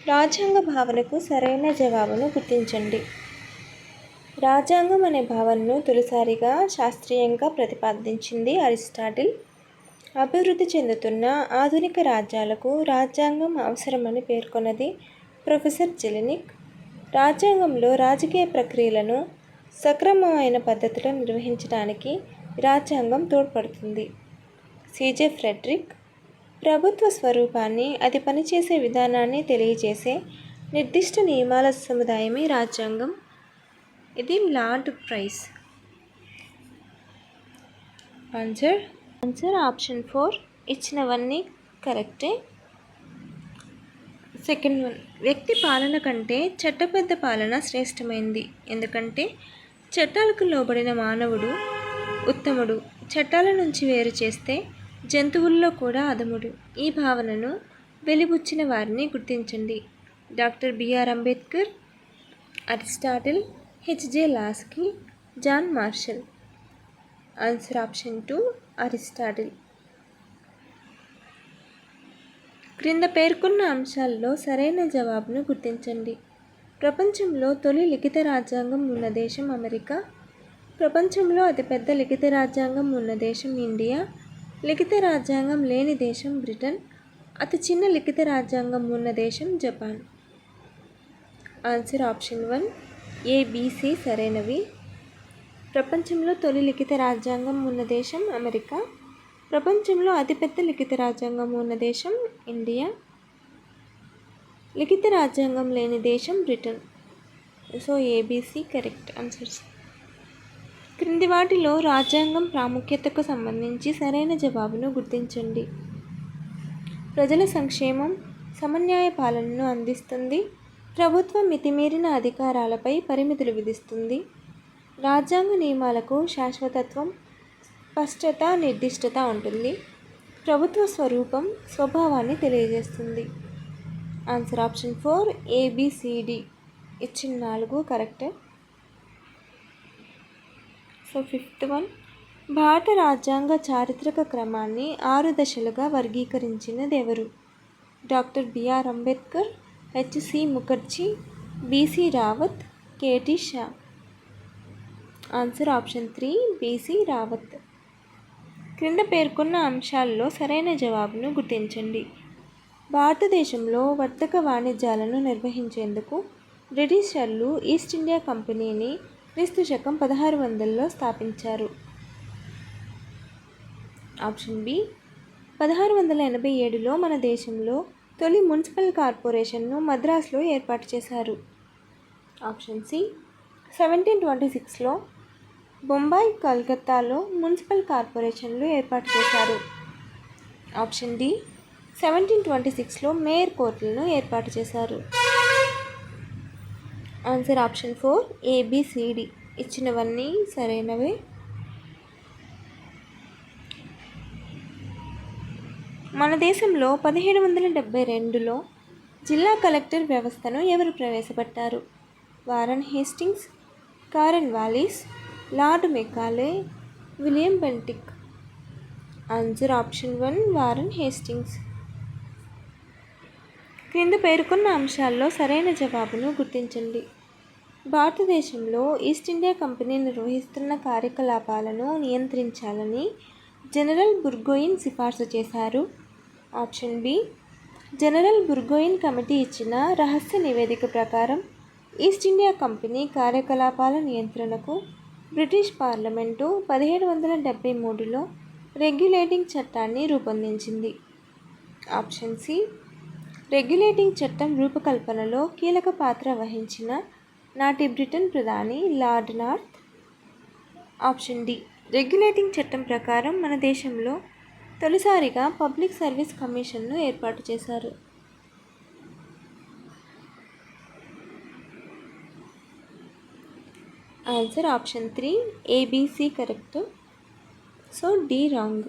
రాజ్యాంగ భావనకు సరైన జవాబును గుర్తించండి. రాజ్యాంగం అనే భావనను తొలిసారిగా శాస్త్రీయంగా ప్రతిపాదించింది అరిస్టాటిల్. అభివృద్ధి చెందుతున్న ఆధునిక రాజ్యాలకు రాజ్యాంగం అవసరమని పేర్కొన్నది ప్రొఫెసర్ జెలెనిక్. రాజ్యాంగంలో రాజకీయ ప్రక్రియలను సక్రమమైన పద్ధతిలో నిర్వహించడానికి రాజ్యాంగం తోడ్పడుతుంది. CJ Friedrich. ప్రభుత్వ స్వరూపాన్ని, అది పనిచేసే విధానాన్ని తెలియజేసే నిర్దిష్ట నియమాల సముదాయమే రాజ్యాంగం. ఇది లార్డ్ ప్రైస్. Answer option 4. ఇచ్చినవన్నీ కరెక్టే. సెకండ్ వన్, వ్యక్తి పాలన కంటే చట్టబద్ధ పాలన శ్రేష్టమైంది. ఎందుకంటే చట్టాలకు లోబడిన మానవుడు ఉత్తముడు, చట్టాల నుంచి వేరు చేస్తే జంతువుల్లో కూడా అధముడు. ఈ భావనను వెలిబుచ్చిన వారిని గుర్తించండి. Doctor BR Ambedkar, Aristotle, HJ Laski, John Marshall. Answer option 2, Aristotle. క్రింద పేర్కొన్న అంశాల్లో సరైన జవాబును గుర్తించండి. ప్రపంచంలో తొలి లిఖిత రాజ్యాంగం ఉన్న దేశం అమెరికా. ప్రపంచంలో అతిపెద్ద లిఖిత రాజ్యాంగం ఉన్న దేశం ఇండియా. లిఖిత రాజ్యాంగం లేని దేశం బ్రిటన్. అతి చిన్న లిఖిత రాజ్యాంగం ఉన్న దేశం జపాన్. ఆన్సర్ ఆప్షన్ 1, ABC సరైనవి. ప్రపంచంలో తొలి లిఖిత రాజ్యాంగం ఉన్న దేశం అమెరికా. ప్రపంచంలో అతిపెద్ద లిఖిత రాజ్యాంగం ఉన్న దేశం ఇండియా. లిఖిత రాజ్యాంగం లేని దేశం Britain. So ABC correct answers. క్రింది వాటిలో రాజ్యాంగం ప్రాముఖ్యతకు సంబంధించి సరైన జవాబును గుర్తించండి. ప్రజల సంక్షేమం, సమన్యాయ పాలనను అందిస్తుంది. ప్రభుత్వం మితిమీరిన అధికారాలపై పరిమితులు విధిస్తుంది. రాజ్యాంగ నియమాలకు శాశ్వతత్వం, స్పష్టత, నిర్దిష్టత ఉంటుంది. ప్రభుత్వ స్వరూపం, స్వభావాన్ని తెలియజేస్తుంది. Answer option 4, ABCD. ఇచ్చిన 4 కరెక్ట్. సో ఫిఫ్త్ వన్, భారత రాజ్యాంగ చారిత్రక క్రమాన్ని 6 దశలుగా వర్గీకరించినది ఎవరు? Doctor BR Ambedkar, HC Mukherjee, BC Rawat, KT Shah. Answer option 3, BC Rawat. క్రింద పేర్కొన్న అంశాల్లో సరైన జవాబును గుర్తించండి. భారతదేశంలో వర్తక వాణిజ్యాలను నిర్వహించేందుకు బ్రిటిషర్లు ఈస్ట్ ఇండియా కంపెనీని క్రీస్తుశకం 1600లో స్థాపించారు. ఆప్షన్ బి, 1687లో మన దేశంలో తొలి మున్సిపల్ కార్పొరేషన్ను మద్రాసులో ఏర్పాటు చేశారు. ఆప్షన్ సి, 1726లో బొంబాయి, కలకత్తాలో మున్సిపల్ కార్పొరేషన్లు ఏర్పాటు చేశారు. ఆప్షన్ డి, 1726లో మేయర్ కోర్టులను ఏర్పాటు చేశారు. Answer option 4, ABCD. ఇచ్చినవన్నీ సరైనవే. మన దేశంలో 1772లో జిల్లా కలెక్టర్ వ్యవస్థను ఎవరు ప్రవేశపెట్టారు? Warren Hastings, కారెన్ Wallis, lord Macaulay, William Bentinck. Answer option 1, Warren Hastings. క్రింద పేర్కొన్న అంశాల్లో సరైన జవాబును గుర్తించండి. భారతదేశంలో ఈస్ట్ ఇండియా కంపెనీ నిర్వహిస్తున్న కార్యకలాపాలను నియంత్రించాలని జనరల్ బుర్గోయిన్ సిఫార్సు చేశారు. Option B, general Burgoyne committee ఇచ్చిన రహస్య నివేదిక ప్రకారం ఈస్ట్ ఇండియా కంపెనీ కార్యకలాపాల నియంత్రణకు బ్రిటిష్ పార్లమెంటు 1773లో రెగ్యులేటింగ్ చట్టాన్ని రూపొందించింది. ఆప్షన్ సి, రెగ్యులేటింగ్ చట్టం రూపకల్పనలో కీలక పాత్ర వహించిన నాటి బ్రిటన్ ప్రధాని lord North. Option D, regulating చట్టం ప్రకారం మన దేశంలో తొలిసారిగా పబ్లిక్ సర్వీస్ కమిషన్ను ఏర్పాటు చేశారు. Answer option 3, ABC correct. So D wrong.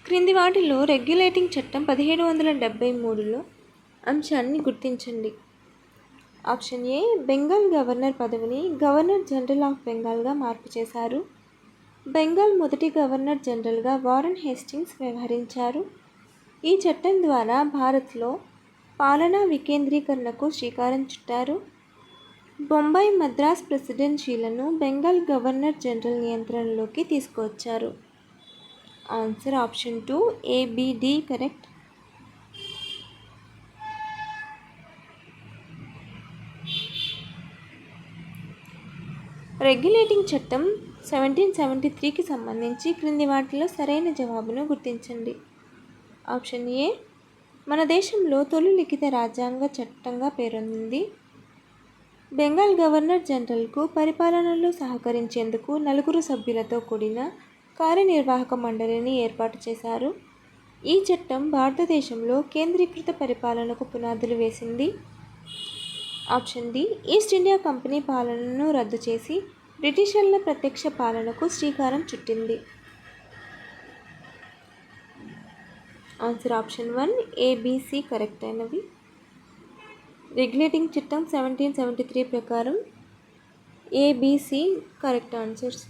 క్రింది వాటిలో రెగ్యులేటింగ్ చట్టం 1773లో అంశాన్ని గుర్తించండి. ఆప్షన్ ఏ, బెంగాల్ గవర్నర్ పదవిని గవర్నర్ జనరల్ ఆఫ్ బెంగాల్గా మార్పు చేశారు. బెంగాల్ మొదటి గవర్నర్ జనరల్గా వారన్ హేస్టింగ్స్ వ్యవహరించారు. ఈ చట్టం ద్వారా భారత్లో పాలనా వికేంద్రీకరణకు శ్రీకారం చుట్టారు. బొంబాయి మద్రాస్ ప్రెసిడెన్సీలను బెంగాల్ గవర్నర్ జనరల్ నియంత్రణలోకి తీసుకువచ్చారు. Answer option 2 ABD correct. Regulating చట్టం 1773కి సంబంధించి క్రింది వాటిలో సరైన జవాబును గుర్తించండి. ఆప్షన్ ఏ మన దేశంలో తొలి లిఖిత రాజ్యాంగ చట్టంగా పేరొందింది. బెంగాల్ గవర్నర్ జనరల్కు పరిపాలనలో సహకరించేందుకు 4 సభ్యులతో కూడిన కార్యనిర్వాహక మండలిని ఏర్పాటు చేశారు. ఈ చట్టం భారతదేశంలో కేంద్రీకృత పరిపాలనకు పునాదులు వేసింది. Option D East India company పాలనను రద్దు చేసి బ్రిటిషర్ల ప్రత్యక్ష పాలనకు శ్రీకారం చుట్టింది. ఆన్సర్ ఆప్షన్ 1 ABC కరెక్ట్ అయినవి. రెగ్యులేటింగ్ చట్టం 1773 ప్రకారం ABC కరెక్ట్ ఆన్సర్స్.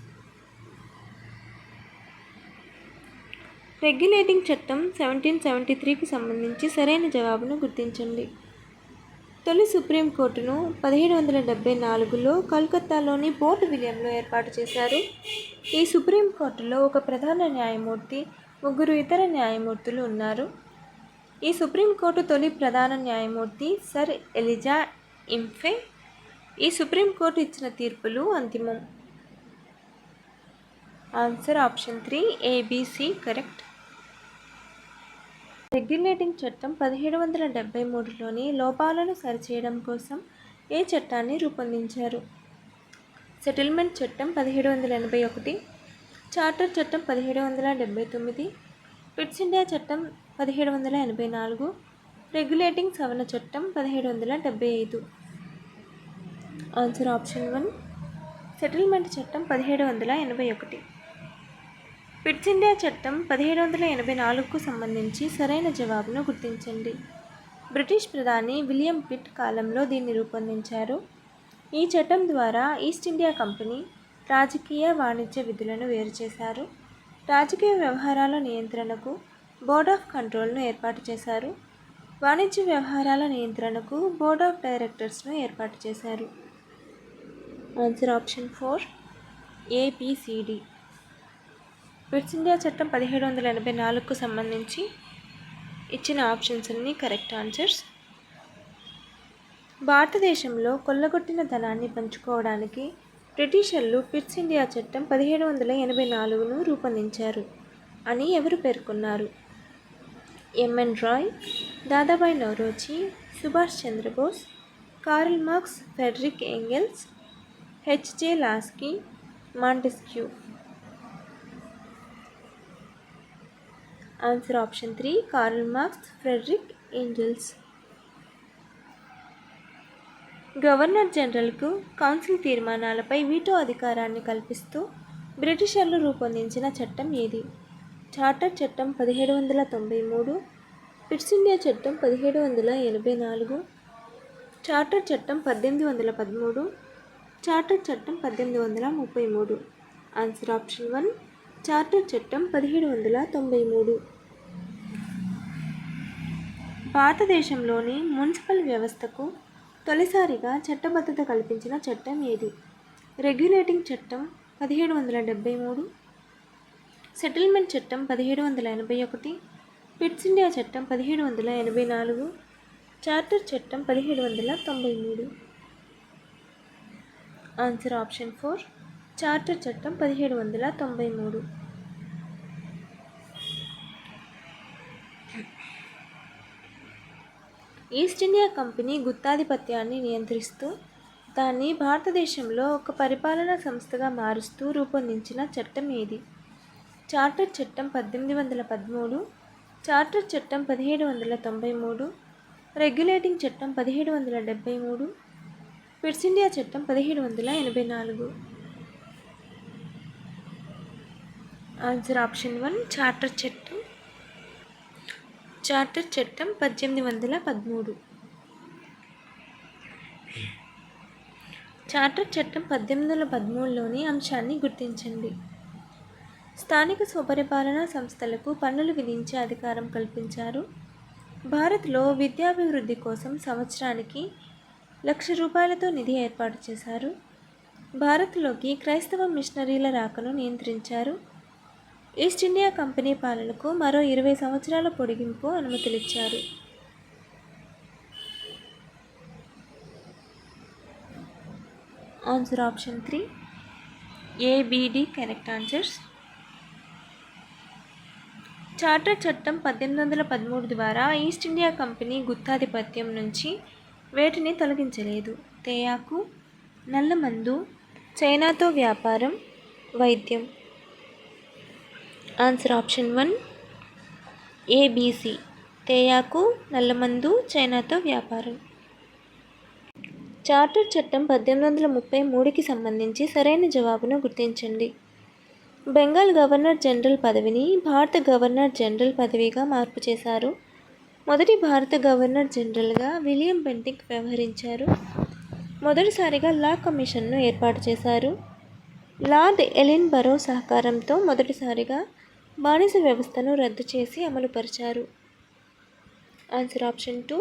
రెగ్యులేటింగ్ చట్టం 1773కి సంబంధించి సరైన జవాబును గుర్తించండి. తొలి సుప్రీంకోర్టును 1774లో కలకత్తాలోని పోర్ట్ విలియంలో ఏర్పాటు చేశారు. ఈ సుప్రీంకోర్టులో ఒక ప్రధాన న్యాయమూర్తి, 3 ఇతర న్యాయమూర్తులు ఉన్నారు. ఈ సుప్రీంకోర్టు తొలి ప్రధాన న్యాయమూర్తి సర్ ఎలిజా ఇంఫే. ఈ సుప్రీంకోర్టు ఇచ్చిన తీర్పులు అంతిమం. Answer option 3 ABC correct. Regulating చట్టం 1773లోని లోపాలను సరిచేయడం కోసం ఏ చట్టాన్ని రూపొందించారు? సెటిల్మెంట్ చట్టం 1781, చార్టర్ చట్టం 1779, పిట్స్ ఇండియా చట్టం 1784, రెగ్యులేటింగ్ సవరణ చట్టం 1775. ఆన్సర్ ఆప్షన్ 1 సెటిల్మెంట్ చట్టం 1781. పిట్స్ ఇండియా చట్టం 1784కు సంబంధించి సరైన జవాబును గుర్తించండి. బ్రిటిష్ ప్రధాని విలియం పిట్ కాలంలో దీన్ని రూపొందించారు. ఈ చట్టం ద్వారా ఈస్ట్ ఇండియా కంపెనీ రాజకీయ, వాణిజ్య విధులను వేరు చేశారు. రాజకీయ వ్యవహారాల నియంత్రణకు బోర్డ్ ఆఫ్ కంట్రోల్ను ఏర్పాటు చేశారు. వాణిజ్య వ్యవహారాల నియంత్రణకు బోర్డ్ ఆఫ్ డైరెక్టర్స్ను ఏర్పాటు చేశారు. Answer option 4 ABCD. Pits India చట్టం 1784కు సంబంధించి ఇచ్చిన ఆప్షన్స్ అన్నీ కరెక్ట్ ఆన్సర్స్. భారతదేశంలో కొల్లగొట్టిన ధనాన్ని పంచుకోవడానికి బ్రిటిషర్లు పిట్స్ ఇండియా చట్టం 1784ను రూపొందించారు అని ఎవరు పేర్కొన్నారు? MN Roy, Dadabhai Naoroji, Subhash Chandra Bose, Karl Marx, Friedrich Engels, HJ Laski, Montesquieu. Answer option 3 Karl Marx, Friedrich Engels. Governor జనరల్కు కౌన్సిల్ తీర్మానాలపై వీటో అధికారాన్ని కల్పిస్తూ బ్రిటిషర్లు రూపొందించిన చట్టం ఏది? చార్టర్ చట్టం 1793, పిట్స్ ఇండియా చట్టం 1784, చార్టర్ చట్టం 1813, చార్టర్ చట్టం 1833. ఆన్సర్ ఆప్షన్ 1 చార్టర్ చట్టం 1793. భారతదేశంలోని మున్సిపల్ వ్యవస్థకు తొలిసారిగా చట్టబద్ధత కల్పించిన చట్టం ఏది? రెగ్యులేటింగ్ చట్టం 1773, సెటిల్మెంట్ చట్టం 1781, పిట్స్ ఇండియా చట్టం 1784, చార్టర్ చట్టం 1793. ఆన్సర్ ఆప్షన్ 4 చార్టర్ చట్టం 1793. ఈస్ట్ ఇండియా కంపెనీ గుత్తాధిపత్యాన్ని నియంత్రిస్తూ దాన్ని భారతదేశంలో ఒక పరిపాలనా సంస్థగా మారుస్తూ రూపొందించిన చట్టం ఏది? చార్టర్ చట్టం 1813, చార్టర్ చట్టం 1793, రెగ్యులేటింగ్ చట్టం 1773, పిట్స్ ఇండియా చట్టం 1784. ఆన్సర్ ఆప్షన్ 1 చార్టర్ చట్టం 1813. చార్టర్ చట్టం 1813లోని అంశాన్ని గుర్తించండి. స్థానిక స్వపరిపాలనా సంస్థలకు పన్నులు విధించే అధికారం కల్పించారు. భారత్లో విద్యాభివృద్ధి కోసం సంవత్సరానికి ₹1,00,000 నిధి ఏర్పాటు చేశారు. భారత్లోకి క్రైస్తవ మిషనరీల రాకను నియంత్రించారు. ఈస్ట్ ఇండియా కంపెనీ పాలనకు మరో 20 సంవత్సరాల పొడిగింపు అనుమతులిచ్చారు. Answer option 3 ABD correct answers. Charter చట్టం 1813 ద్వారా ఈస్ట్ ఇండియా కంపెనీ గుత్తాధిపత్యం నుంచి వేటిని తొలగించలేదు. తేయాకు, నల్లమందు, చైనాతో వ్యాపారం, వైద్యం. ఆన్సర్ ఆప్షన్ 1 ABC తేయాకు, నల్లమందు, చైనాతో వ్యాపారం. చార్టర్ చట్టం 1833కి సంబంధించి సరైన జవాబును గుర్తించండి. బెంగాల్ గవర్నర్ జనరల్ పదవిని భారత గవర్నర్ జనరల్ పదవిగా మార్పు చేశారు. మొదటి భారత గవర్నర్ జనరల్గా విలియం బెంటిక్ వ్యవహరించారు. మొదటిసారిగా లా కమిషన్ను ఏర్పాటు చేశారు. లార్డ్ ఎలిన్బరో సహకారంతో మొదటిసారిగా బానిస వ్యవస్థను రద్దు చేసి అమలుపరిచారు. Answer option 2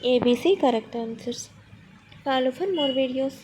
ABC correct answers. Follow for more videos.